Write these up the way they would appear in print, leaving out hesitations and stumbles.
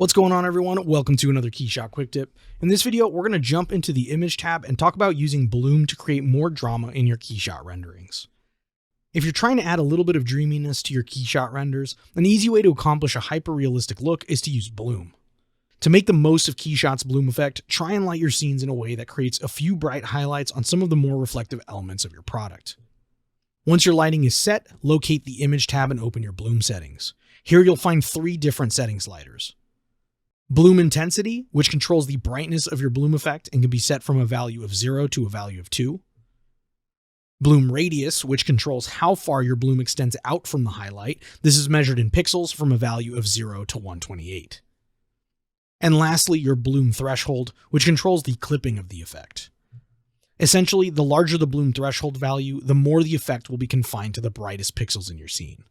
What's going on, everyone? Welcome to another KeyShot Quick Tip. In this video, we're going to jump into the Image tab and talk about using bloom to create more drama in your KeyShot renderings. If you're trying to add a little bit of dreaminess to your KeyShot renders, an easy way to accomplish a hyper-realistic look is to use bloom. To make the most of KeyShot's bloom effect, try and light your scenes in a way that creates a few bright highlights on some of the more reflective elements of your product. Once your lighting is set, locate the Image tab and open your bloom settings. Here you'll find three different setting sliders. Bloom intensity, which controls the brightness of your bloom effect and can be set from a value of 0 to a value of 2. Bloom radius, which controls how far your bloom extends out from the highlight. This is measured in pixels from a value of 0 to 128. And lastly, your bloom threshold, which controls the clipping of the effect. Essentially, the larger the bloom threshold value, the more the effect will be confined to the brightest pixels in your scene.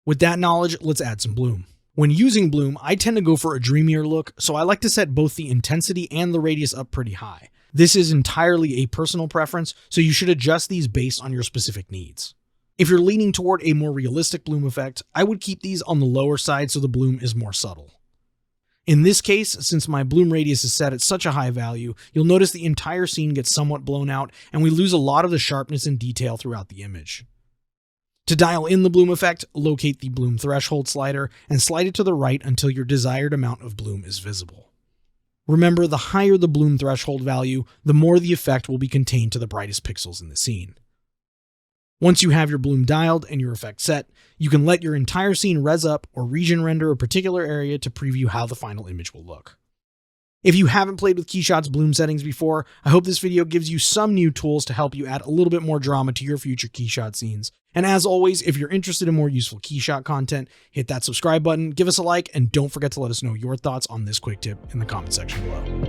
With that knowledge, let's add some bloom. When using bloom, I tend to go for a dreamier look, so I like to set both the intensity and the radius up pretty high. This is entirely a personal preference, so you should adjust these based on your specific needs. If you're leaning toward a more realistic bloom effect, I would keep these on the lower side so the bloom is more subtle. In this case, since my bloom radius is set at such a high value, you'll notice the entire scene gets somewhat blown out and we lose a lot of the sharpness and detail throughout the image. To dial in the bloom effect, locate the bloom threshold slider and slide it to the right until your desired amount of bloom is visible. Remember, the higher the bloom threshold value, the more the effect will be contained to the brightest pixels in the scene. Once you have your bloom dialed and your effect set, you can let your entire scene res up or region render a particular area to preview how the final image will look. If you haven't played with KeyShot's bloom settings before, I hope this video gives you some new tools to help you add a little bit more drama to your future KeyShot scenes. And as always, if you're interested in more useful KeyShot content, hit that subscribe button, give us a like, and don't forget to let us know your thoughts on this quick tip in the comment section below.